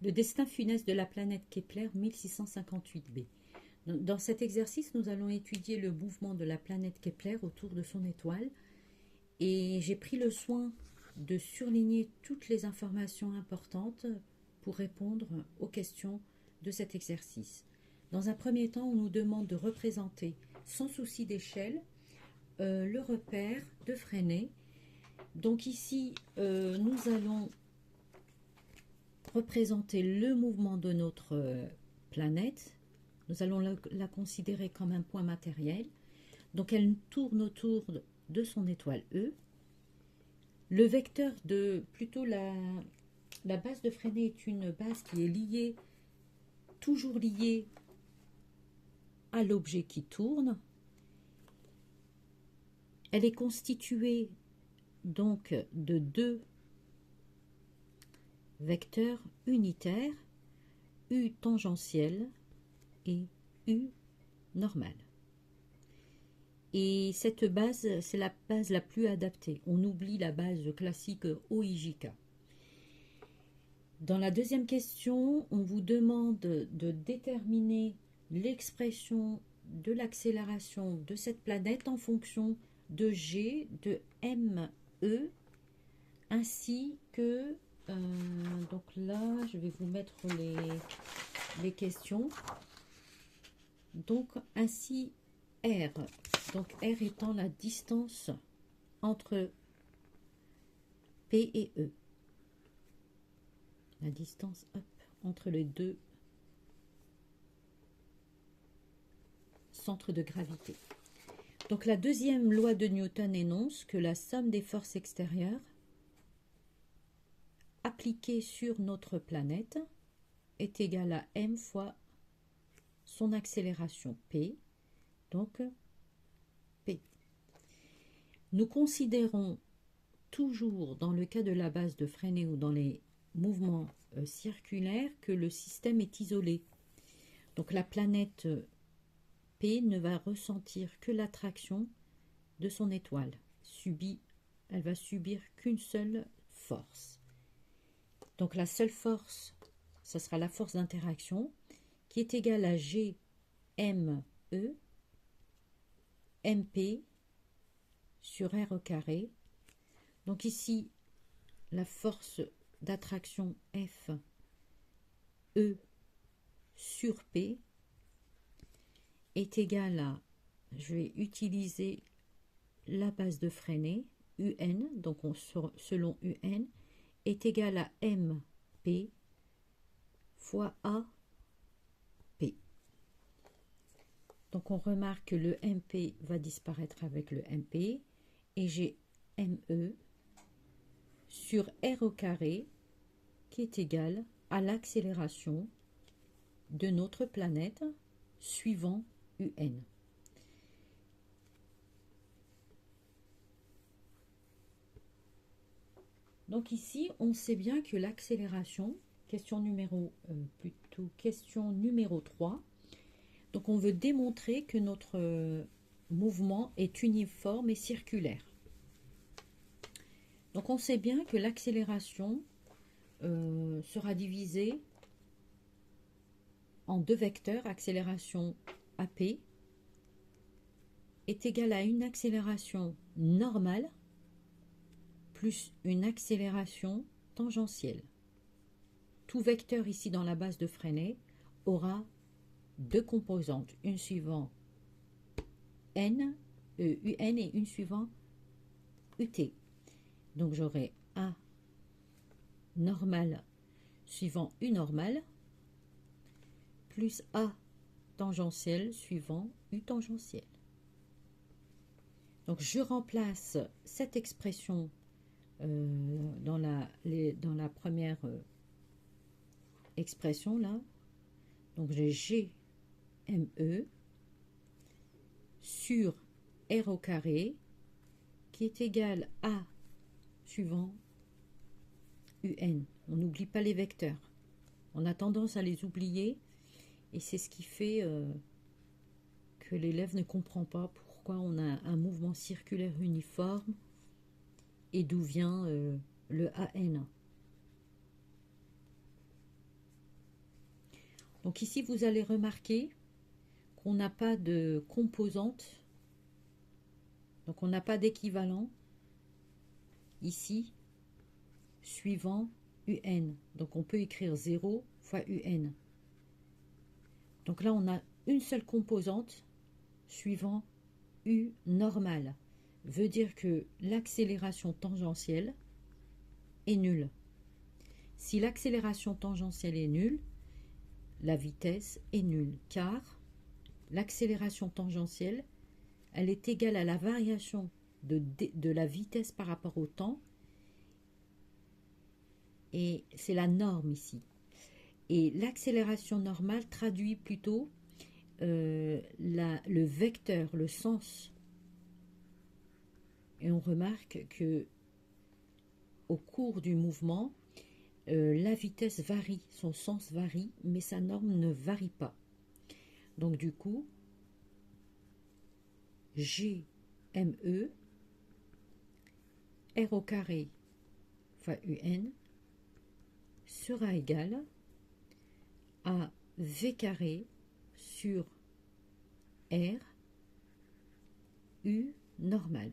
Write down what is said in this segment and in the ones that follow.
Le destin funeste de la planète Kepler 1658b. Dans cet exercice, nous allons étudier le mouvement de la planète Kepler autour de son étoile et j'ai pris le soin de surligner toutes les informations importantes pour répondre aux questions de cet exercice. Dans un premier temps, on nous demande de représenter, sans souci d'échelle, le repère de Fresnel. Donc ici, nous allons représenter le mouvement de notre planète. Nous allons la considérer comme un point matériel. Donc elle tourne autour de son étoile E. Le vecteur de plutôt la base de Fresnel est une base qui est liée, toujours liée à l'objet qui tourne. Elle est constituée donc de deux vecteurs unitaires, U tangentiel et U normal. Et cette base, c'est la base la plus adaptée. On oublie la base classique OIJK. Dans la deuxième question, on vous demande de déterminer l'expression de l'accélération de cette planète en fonction de G, de ME, ainsi que, donc là, je vais vous mettre les questions. Donc, ainsi R. Donc, R étant la distance entre P et E. La distance entre les deux centres de gravité. Donc, la deuxième loi de Newton énonce que la somme des forces extérieures appliquées sur notre planète est égale à m fois son accélération P, donc P. Nous considérons toujours, dans le cas de la base de Fresnel ou dans les mouvements circulaires, que le système est isolé. Donc la planète P ne va ressentir que l'attraction de son étoile. Elle va subir qu'une seule force. Donc la seule force, ce sera la force d'interaction, qui est égale à G M E MP sur R au carré. Donc ici, la force d'attraction F E sur P est égale à, je vais utiliser la base de Fresnel, UN, donc selon UN, est égal à MP fois A P. Donc on remarque que le MP va disparaître avec le MP et j'ai ME sur R au carré qui est égal à l'accélération de notre planète suivant UN. Donc ici, on sait bien que l'accélération, question numéro 3, donc on veut démontrer que notre mouvement est uniforme et circulaire. Donc on sait bien que l'accélération sera divisée en deux vecteurs, accélération AP est égale à une accélération normale plus une accélération tangentielle. Tout vecteur ici dans la base de Fresnel aura deux composantes, une suivant UN et une suivant UT. Donc j'aurai A normal suivant U normal plus A tangentiel suivant U tangentiel. Donc je remplace cette expression dans la première expression là. Donc j'ai GME sur R au carré qui est égal à suivant UN. On n'oublie pas les vecteurs. On a tendance à les oublier et c'est ce qui fait que l'élève ne comprend pas pourquoi on a un mouvement circulaire uniforme et d'où vient le AN. Donc ici, vous allez remarquer qu'on n'a pas de composante, donc on n'a pas d'équivalent ici suivant UN. Donc on peut écrire 0 fois UN. Donc là, on a une seule composante suivant U normal. Veut dire que l'accélération tangentielle est nulle. Si l'accélération tangentielle est nulle, la vitesse est nulle, car l'accélération tangentielle, elle est égale à la variation de la vitesse par rapport au temps, et c'est la norme ici. Et l'accélération normale traduit plutôt le vecteur, le sens. Et on remarque que au cours du mouvement, la vitesse varie, son sens varie, mais sa norme ne varie pas. Donc du coup, GME, R au carré fois UN, sera égal à V carré sur R U normal,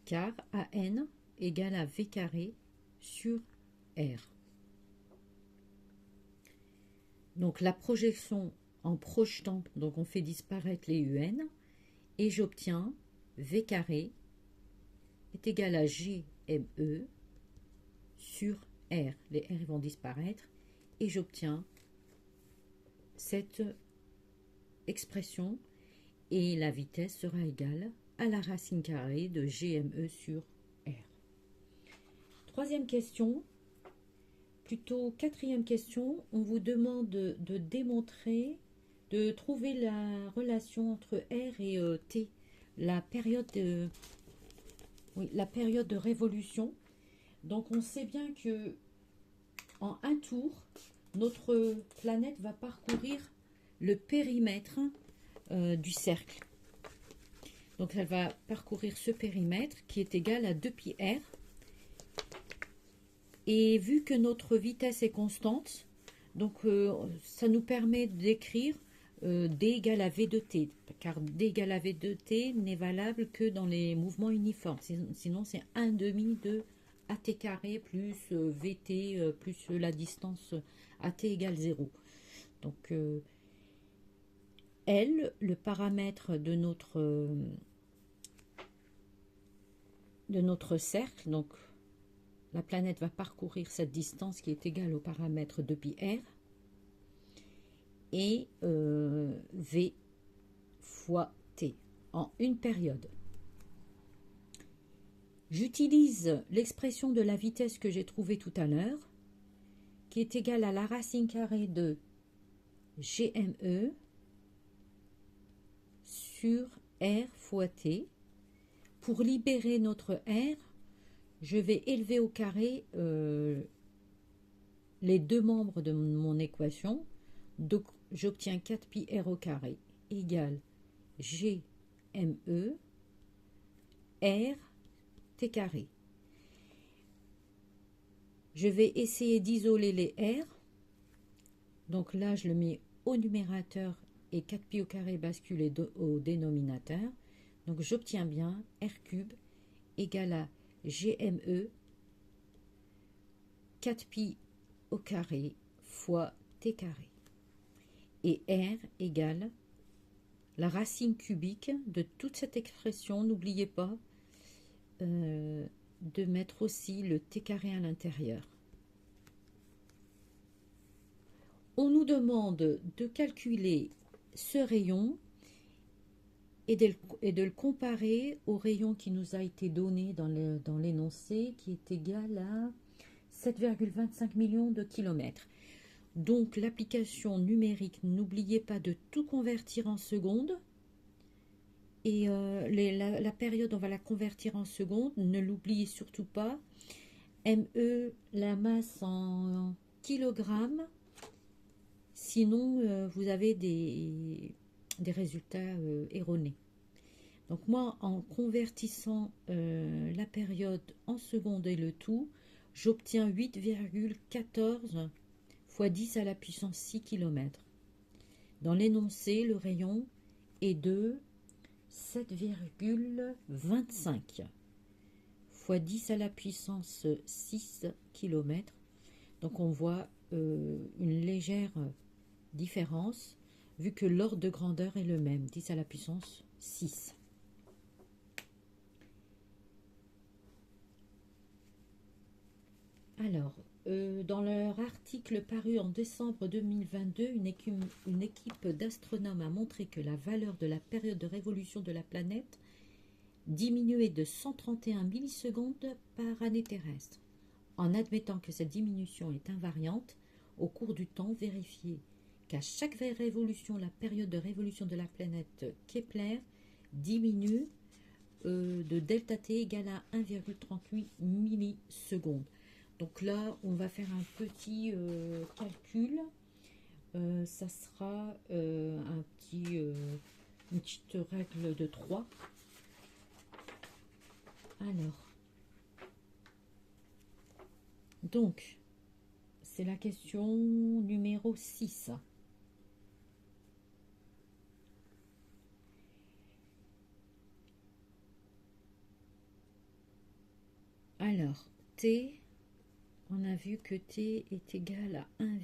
car AN égale à V carré sur R. Donc la projection en projetant, donc on fait disparaître les UN, et j'obtiens V carré est égal à GME sur R. Les R vont disparaître, et j'obtiens cette expression, et la vitesse sera égale à la racine carrée de GME sur R. Troisième question, plutôt quatrième question, on vous demande de démontrer, de trouver la relation entre R et T, la période de révolution. Donc on sait bien que en un tour, notre planète va parcourir le périmètre du cercle. Donc elle va parcourir ce périmètre qui est égal à 2πr. Et vu que notre vitesse est constante, donc ça nous permet d'écrire d égale à v de t, car d égale à v de t n'est valable que dans les mouvements uniformes. Sinon c'est 1/2 de at carré plus vt plus la distance at égale 0. Donc L, le paramètre de notre cercle, donc la planète va parcourir cette distance qui est égale au paramètre de πr, et v fois t en une période. J'utilise l'expression de la vitesse que j'ai trouvée tout à l'heure, qui est égale à la racine carrée de GME sur R fois t. Pour libérer notre R, je vais élever au carré les deux membres de mon équation. Donc j'obtiens 4πr au carré égale GME R t carré. Je vais essayer d'isoler les R. Donc là, je le mets au numérateur et 4π au carré basculé au dénominateur. Donc j'obtiens bien R cube égale à GME 4π au carré fois t carré. Et R égale la racine cubique de toute cette expression. N'oubliez pas de mettre aussi le t carré à l'intérieur. On nous demande de calculer ce rayon et de le comparer au rayon qui nous a été donné dans l'énoncé, qui est égal à 7,25 millions de kilomètres. Donc l'application numérique, n'oubliez pas de tout convertir en secondes. Et la période, on va la convertir en secondes. Ne l'oubliez surtout pas. ME, la masse en kilogrammes. Sinon, vous avez des résultats erronés. Donc moi, en convertissant la période en secondes et le tout, j'obtiens 8,14 fois 10 à la puissance 6 km. Dans l'énoncé, le rayon est de 7,25 fois 10 à la puissance 6 km. Donc on voit une légère différence vu que l'ordre de grandeur est le même, 10 à la puissance 6. Alors, dans leur article paru en décembre 2022, une équipe d'astronomes a montré que la valeur de la période de révolution de la planète diminuait de 131 millisecondes par année terrestre. En admettant que cette diminution est invariante, au cours du temps, vérifiez qu'à chaque révolution, la période de révolution de la planète Kepler diminue de delta t égale à 1,38 millisecondes. Donc là, on va faire un petit calcul. Ça sera une petite règle de 3. Alors, donc, c'est la question numéro 6. Alors, T, on a vu que T est égal à 1,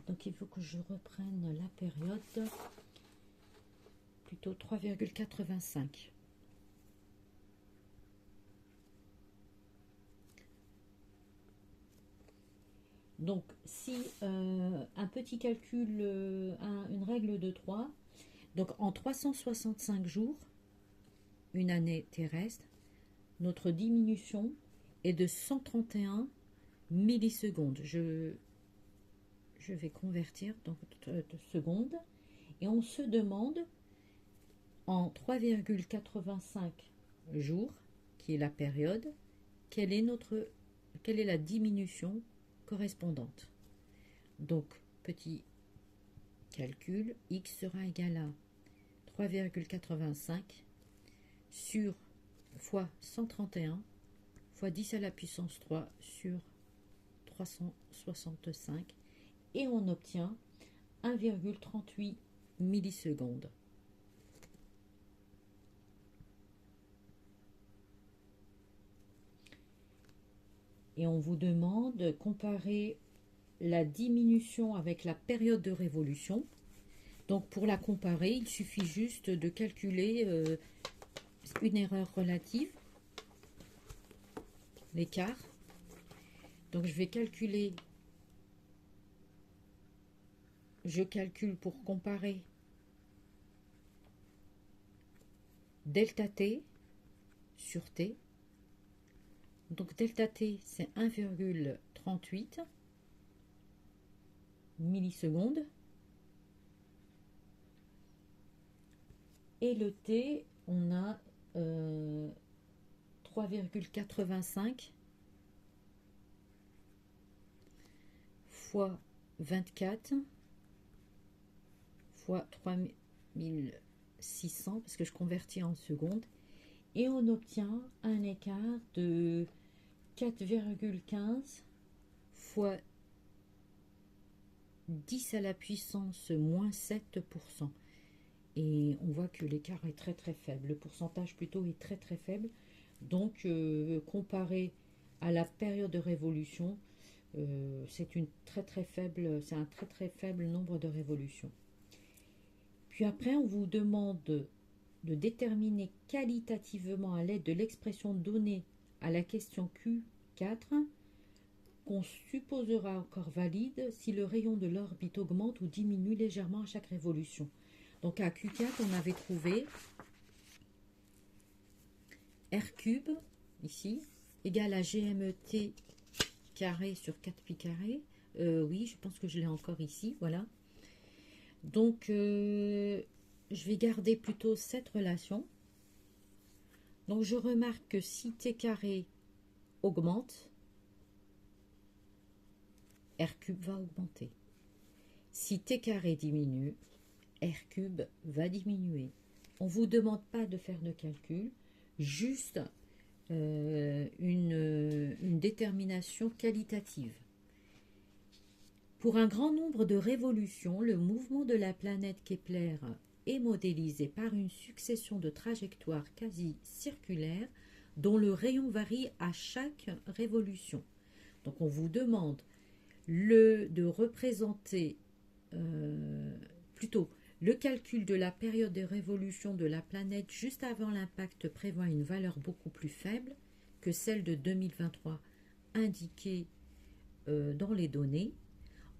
donc il faut que je reprenne la période, plutôt 3,85. Donc, si un petit calcul, une règle de 3, donc en 365 jours, une année terrestre, notre diminution est de 131 millisecondes. Je vais convertir donc de secondes. Et on se demande, en 3,85 jours, qui est la période, quelle est la diminution correspondante. Donc, petit calcul, x sera égal à 3,85 sur fois 131 fois 10 à la puissance 3 sur 365 et on obtient 1,38 millisecondes. Et on vous demande de comparer la diminution avec la période de révolution. Donc pour la comparer, il suffit juste de calculer une erreur relative, l'écart. Donc je calcule pour comparer delta t sur t. Donc delta t c'est 1,38 millisecondes. Et le t, on a 3,85 fois 24 fois 3600, parce que je convertis en secondes, et on obtient un écart de 4,15 fois 10 à la puissance moins 7%. Et on voit que l'écart est très très faible, le pourcentage plutôt est très très faible. Donc comparé à la période de révolution, c'est un très très faible nombre de révolutions. Puis après, on vous demande de déterminer qualitativement à l'aide de l'expression donnée à la question Q4 qu'on supposera encore valide si le rayon de l'orbite augmente ou diminue légèrement à chaque révolution. Donc à Q4, on avait trouvé R cube, ici, égale à GMT carré sur 4pi carré. Oui, je pense que je l'ai encore ici, voilà. Donc, je vais garder plutôt cette relation. Donc, je remarque que si t carré augmente, R cube va augmenter. Si t carré diminue, R cube va diminuer. On ne vous demande pas de faire de calcul, juste une détermination qualitative. Pour un grand nombre de révolutions, le mouvement de la planète Kepler est modélisé par une succession de trajectoires quasi circulaires dont le rayon varie à chaque révolution. Donc on vous demande de représenter plutôt le calcul de la période de révolution de la planète juste avant l'impact prévoit une valeur beaucoup plus faible que celle de 2023 indiquée dans les données,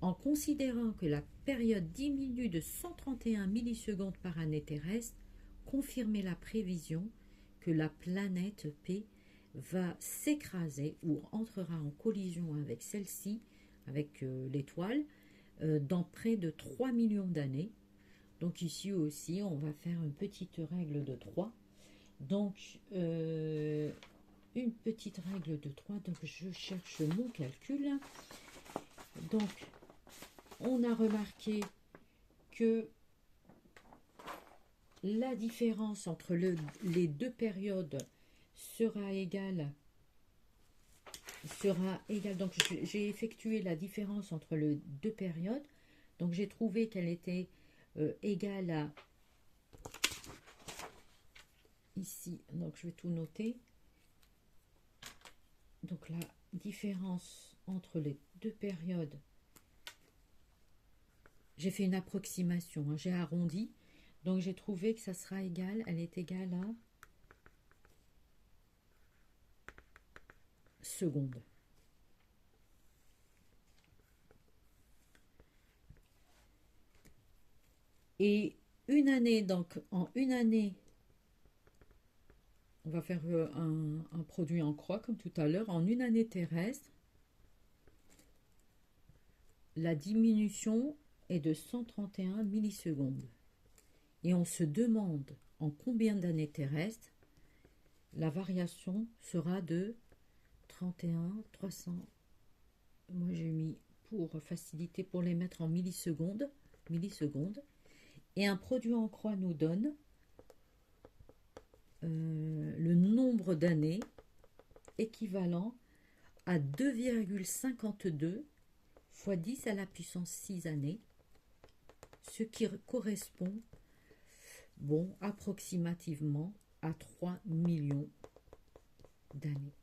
en considérant que la période diminue de 131 millisecondes par année terrestre, confirmer la prévision que la planète P va s'écraser ou entrera en collision avec celle-ci, avec l'étoile, dans près de 3 millions d'années. Donc ici aussi, on va faire une petite règle de 3. Donc, une petite règle de 3. Donc, je cherche mon calcul. Donc, on a remarqué que la différence entre les deux périodes sera égale. Donc, j'ai effectué la différence entre les deux périodes. Donc, j'ai trouvé qu'elle était égale à ici. Donc, je vais tout noter. Donc, la différence entre les deux périodes, j'ai fait une approximation, hein, j'ai arrondi. Donc, j'ai trouvé que ça sera égal, elle est égale à secondes. Et une année, donc en une année, on va faire un produit en croix comme tout à l'heure. En une année terrestre, la diminution est de 131 millisecondes. Et on se demande en combien d'années terrestres la variation sera de 31, 300. Moi j'ai mis pour faciliter, pour les mettre en millisecondes. Et un produit en croix nous donne le nombre d'années équivalent à 2,52 fois 10 à la puissance 6 années, ce qui correspond, bon, approximativement à 3 millions d'années.